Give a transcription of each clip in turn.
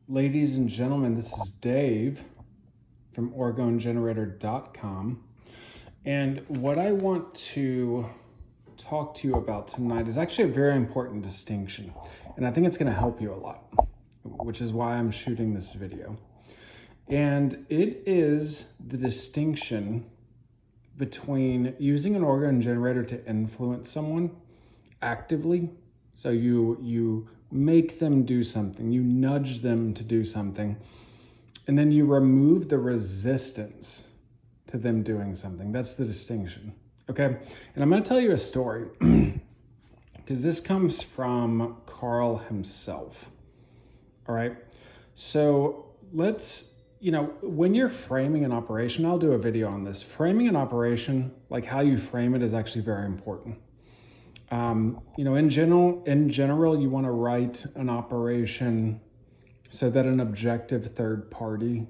Ladies and gentlemen, this is Dave from OrgoneGenerator.com. And what I want to talk to you about tonight is actually a very important distinction. And I think it's going to help you a lot, which is why I'm shooting this video. And it is the distinction between using an orgone generator to influence someone actively. So you make them do something, you nudge them to do something, and then you remove the resistance to them doing something. That's the distinction. Okay. And I'm going to tell you a story because this comes from Carl himself. All right. So when you're framing an operation, I'll do a video on this. Framing an operation, like how you frame it, is actually very important. In general, you want to write an operation so that an objective third party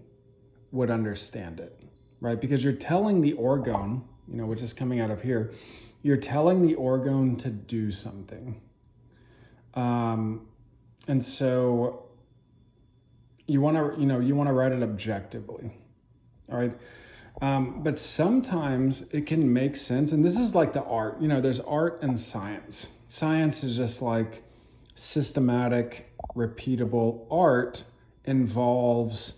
would understand it, right? Because you're telling the orgone, which is coming out of here, you're telling the orgone to do something. And so you want to write it objectively, all right? But sometimes it can make sense. And this is like the art, there's art and science. Science is just like systematic, repeatable. Art involves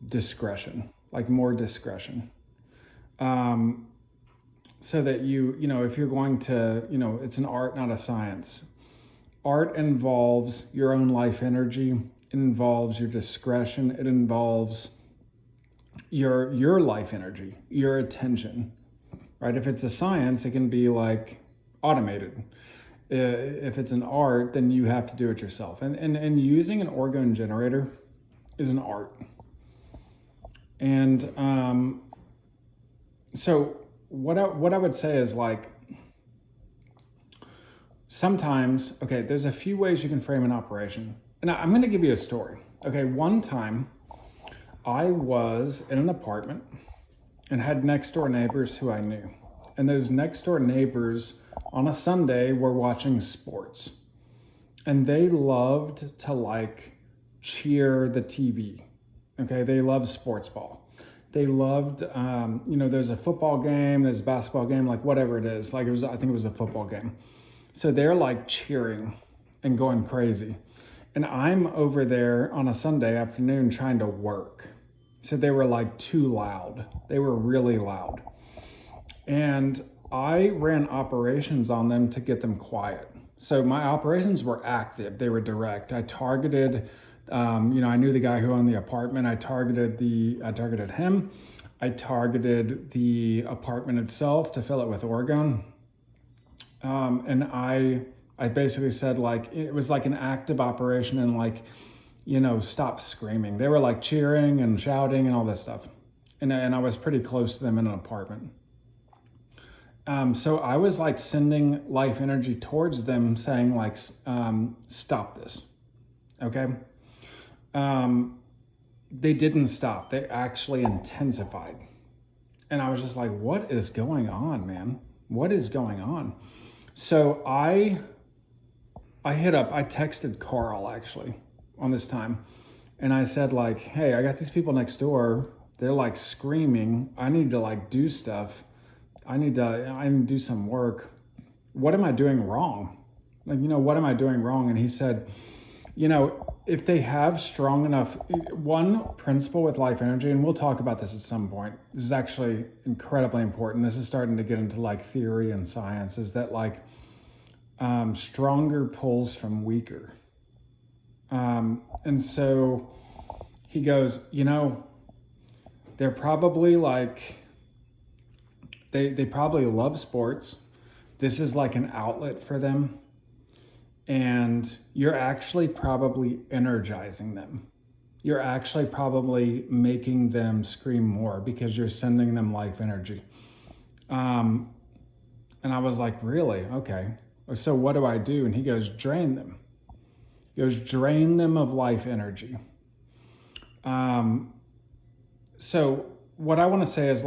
discretion, like more discretion. So that if you're going to, it's an art, not a science. Art involves your own life energy. It involves your discretion. It involves your life energy, your attention, right? If it's a science, it can be like automated. If it's an art, then you have to do it yourself. And using an orgone generator is an art. And so what I would say is, like, sometimes, okay, there's a few ways you can frame an operation. And I'm going to give you a story. Okay, one time I was in an apartment and had next door neighbors who I knew. And those next door neighbors on a Sunday were watching sports. And they loved to cheer the TV. Okay, they love sports ball. They loved, there's a football game, there's a basketball game, like whatever it is. I think it was a football game. So they're like cheering and going crazy. And I'm over there on a Sunday afternoon trying to work. So they were like too loud. They were really loud. And I ran operations on them to get them quiet. So my operations were active. They were direct. I targeted, I knew the guy who owned the apartment. I targeted him. I targeted the apartment itself to fill it with orgone. And I basically said, it was like an active operation, and stop screaming. They were like cheering and shouting and all this stuff. And I was pretty close to them in an apartment. So I was like sending life energy towards them, saying stop this. Okay. They didn't stop. They actually intensified. And I was just like, what is going on, man? What is going on? So I texted Carl actually on this time. And I said, hey, I got these people next door. They're like screaming. I need to do stuff. I need to do some work. What am I doing wrong? What am I doing wrong? And he said, if they have strong enough, one principle with life energy, and we'll talk about this at some point. This is actually incredibly important. This is starting to get into theory and science, is that stronger pulls from weaker. And so he goes, they're probably they probably love sports. This is like an outlet for them. And you're actually probably energizing them. You're actually probably making them scream more because you're sending them life energy. And I was like, really? Okay. So what do I do? And he goes, drain them. He goes, drain them of life energy. So what I want to say is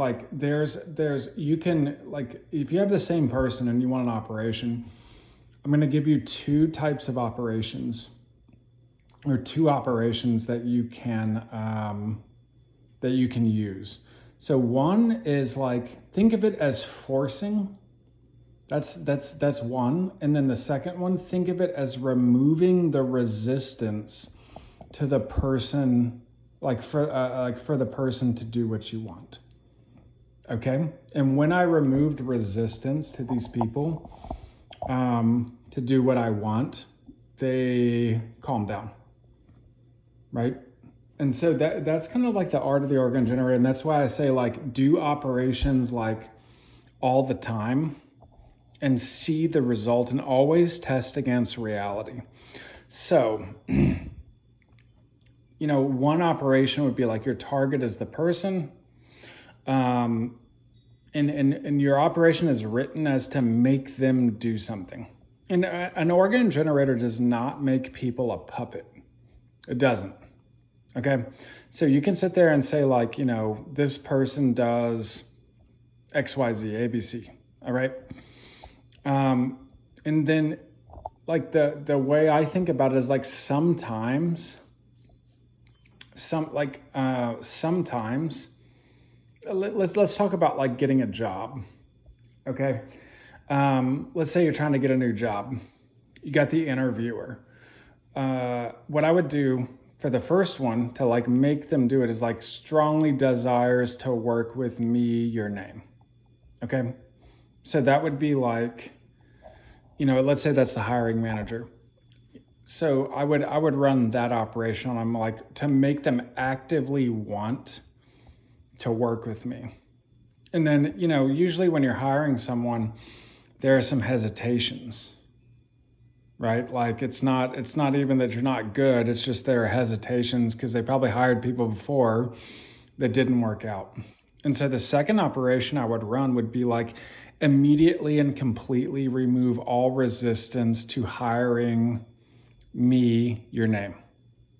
you can, if you have the same person and you want an operation, I'm going to give you two types of operations. or two operations that you can use. So one is like, think of it as forcing. That's one. And then the second one, think of it as removing the resistance to the person, like for the person to do what you want. Okay. And when I removed resistance to these people to do what I want, they calm down, right? And so that's kind of like the art of the Orgone Generator. And that's why I say, like, do operations like all the time and see the result, and always test against reality. So, one operation would be like, your target is the person. And your operation is written as to make them do something. And an Orgone Generator does not make people a puppet. It doesn't. Okay. So you can sit there and say, like, this person does X, Y, Z, A, B, C. All right. And then, like, the way I think about it is like, sometimes let's talk about like getting a job. Okay. Let's say you're trying to get a new job. You got the interviewer. What I would do for the first one to like make them do it is like, strongly desires to work with me, your name. Okay. So that would be like, let's say that's the hiring manager. So I would run that operation on them, like, to make them actively want to work with me. And then, usually when you're hiring someone, there are some hesitations, right? Like, it's not even that you're not good. It's just there are hesitations because they probably hired people before that didn't work out. And so the second operation I would run would be like, immediately and completely remove all resistance to hiring me, your name.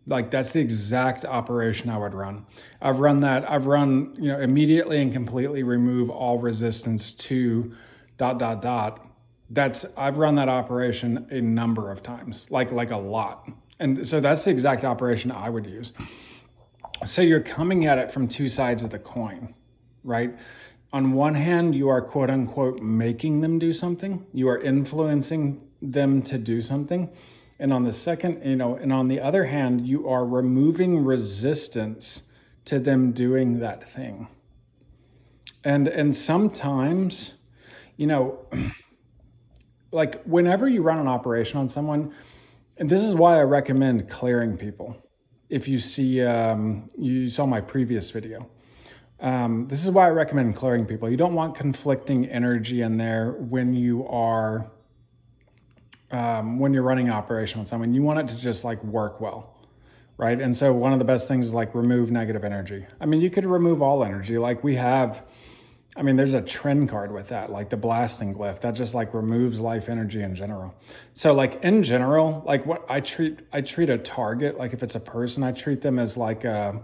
Like, that's the exact operation I would run. I've run, immediately and completely remove all resistance to ... I've run that operation a number of times, like a lot. And so that's the exact operation I would use. So you're coming at it from two sides of the coin, right? On one hand, you are quote unquote making them do something. You are influencing them to do something. And on the second, and on the other hand, you are removing resistance to them doing that thing. And sometimes, like, whenever you run an operation on someone, and this is why I recommend clearing people. If you see, you saw my previous video. This is why I recommend clearing people. You don't want conflicting energy in there when you are, when you're running an operation on someone. You want it to just like work well, right? And so one of the best things is like, remove negative energy. I mean, you could remove all energy. Like there's a trend card with that, like the blasting glyph, that just like removes life energy in general. So like in general, like what I treat a target, like if it's a person, I treat them as like a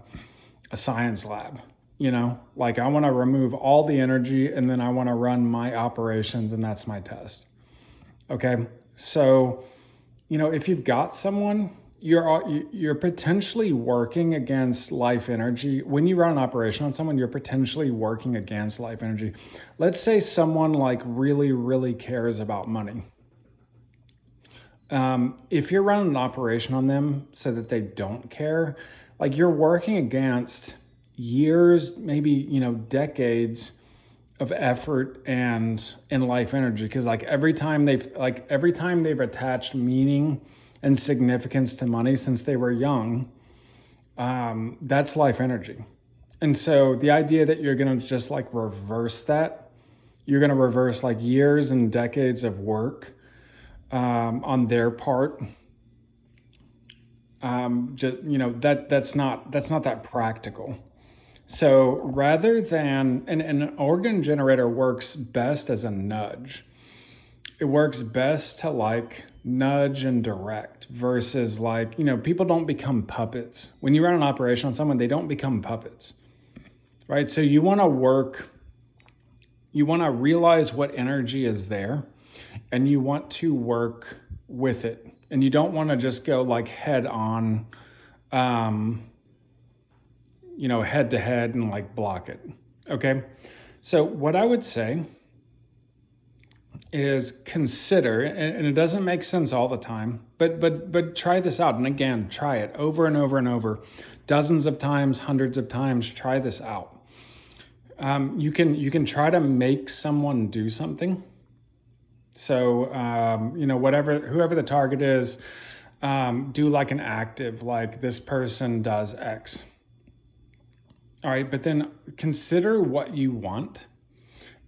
science lab. Like, I want to remove all the energy, and then I want to run my operations, and that's my test. Okay. So, if you've got someone, you're potentially working against life energy. When you run an operation on someone, you're potentially working against life energy. Let's say someone like really, really cares about money. If you're running an operation on them so that they don't care, like, you're working against years, maybe, decades of effort and life energy. Because like every time they've attached meaning and significance to money since they were young, that's life energy. And so the idea that you're going to just like reverse that, you're going to reverse like years and decades of work on their part. That's not that practical. So rather than, and an Orgone Generator works best as a nudge. It works best to like nudge and direct versus like, people don't become puppets. When you run an operation on someone, they don't become puppets, right? So you want to realize what energy is there, and you want to work with it. And you don't want to just go like head on, head to head and like block it. Okay. So what I would say is consider, and it doesn't make sense all the time, but try this out. And again, try it over and over and over, dozens of times, hundreds of times. Try this out. You can try to make someone do something. So whoever the target is, do like an active, like this person does X. All right, but then consider what you want,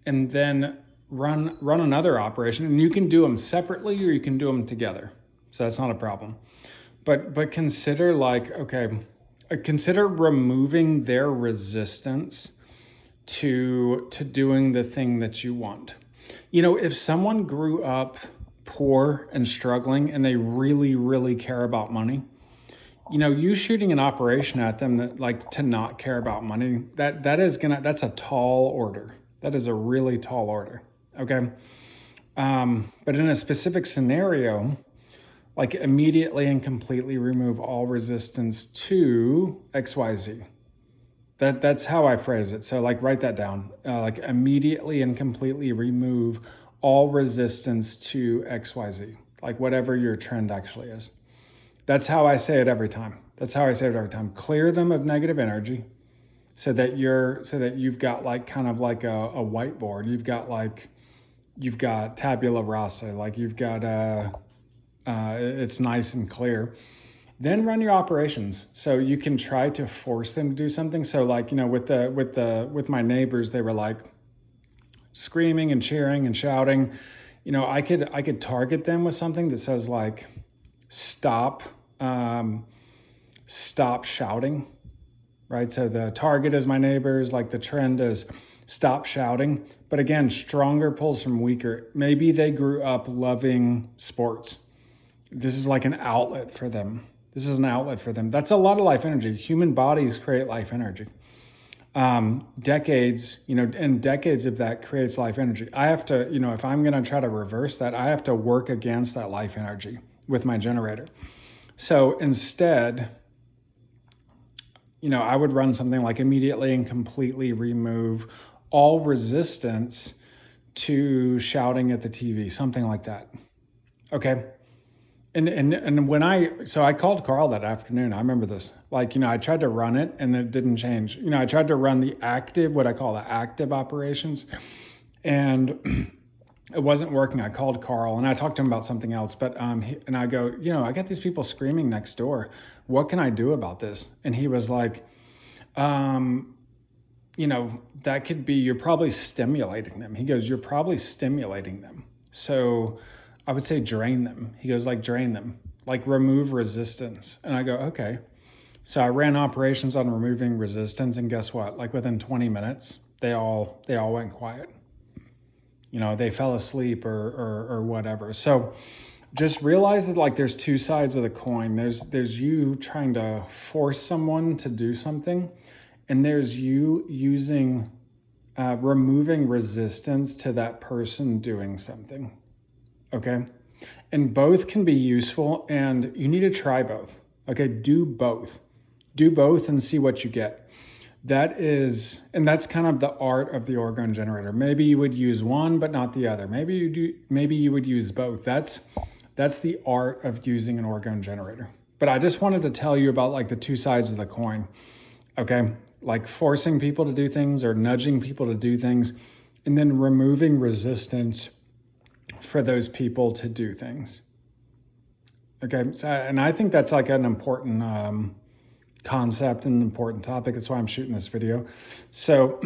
and then run another operation, and you can do them separately or you can do them together. So that's not a problem. But consider consider removing their resistance to doing the thing that you want. If someone grew up poor and struggling and they really, really care about money, you shooting an operation at them that like to not care about money, that's a tall order. That is a really tall order. Okay. But in a specific scenario, like immediately and completely remove all resistance to XYZ. That's how I phrase it. So like write that down. Like immediately and completely remove all resistance to XYZ. Like whatever your trend actually is. That's how I say it every time. Clear them of negative energy so that you've got like kind of like a whiteboard. You've got tabula rasa, like you've got it's nice and clear. Then run your operations. So you can try to force them to do something. So like, with my neighbors, they were like screaming and cheering and shouting. I could target them with something that says like, stop shouting, right? So the target is my neighbors, like the trend is stop shouting. But again, stronger pulls from weaker. Maybe they grew up loving sports. This is like an outlet for them. That's a lot of life energy. Human bodies create life energy. Decades, and decades of that creates life energy. I have to, if I'm going to try to reverse that, I have to work against that life energy with my generator. So instead, I would run something like immediately and completely remove all resistance to shouting at the TV, something like that. Okay. And when I called Carl that afternoon, I remember this, like, I tried to run it and it didn't change. I tried to run what I call the active operations, and it wasn't working. I called Carl and I talked to him about something else, but and I go, I got these people screaming next door. What can I do about this? And he was like, that could be, you're probably stimulating them. He goes, you're probably stimulating them. So I would say drain them. He goes, like, drain them, like remove resistance. And I go, okay. So I ran operations on removing resistance, and guess what? Like within 20 minutes, they all went quiet. They fell asleep or whatever. So just realize that like there's two sides of the coin. There's you trying to force someone to do something, and there's you using removing resistance to that person doing something. Okay. And both can be useful, and you need to try both. Okay. Do both and see what you get. That's kind of the art of the Orgone Generator. Maybe you would use one, but not the other. Maybe you would use both. That's the art of using an Orgone Generator. But I just wanted to tell you about like the two sides of the coin. Okay. Like forcing people to do things or nudging people to do things, and then removing resistance for those people to do things. Okay. So, and I think that's like an important concept and an important topic. That's why I'm shooting this video. So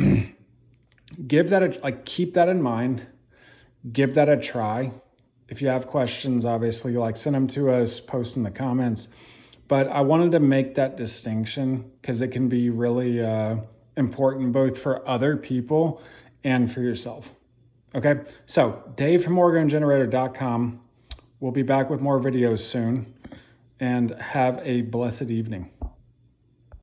keep that in mind. Give that a try. If you have questions, obviously, like send them to us, post in the comments. But I wanted to make that distinction because it can be really important both for other people and for yourself. Okay, so Dave from OrgoneGenerator.com. We'll be back with more videos soon, and have a blessed evening.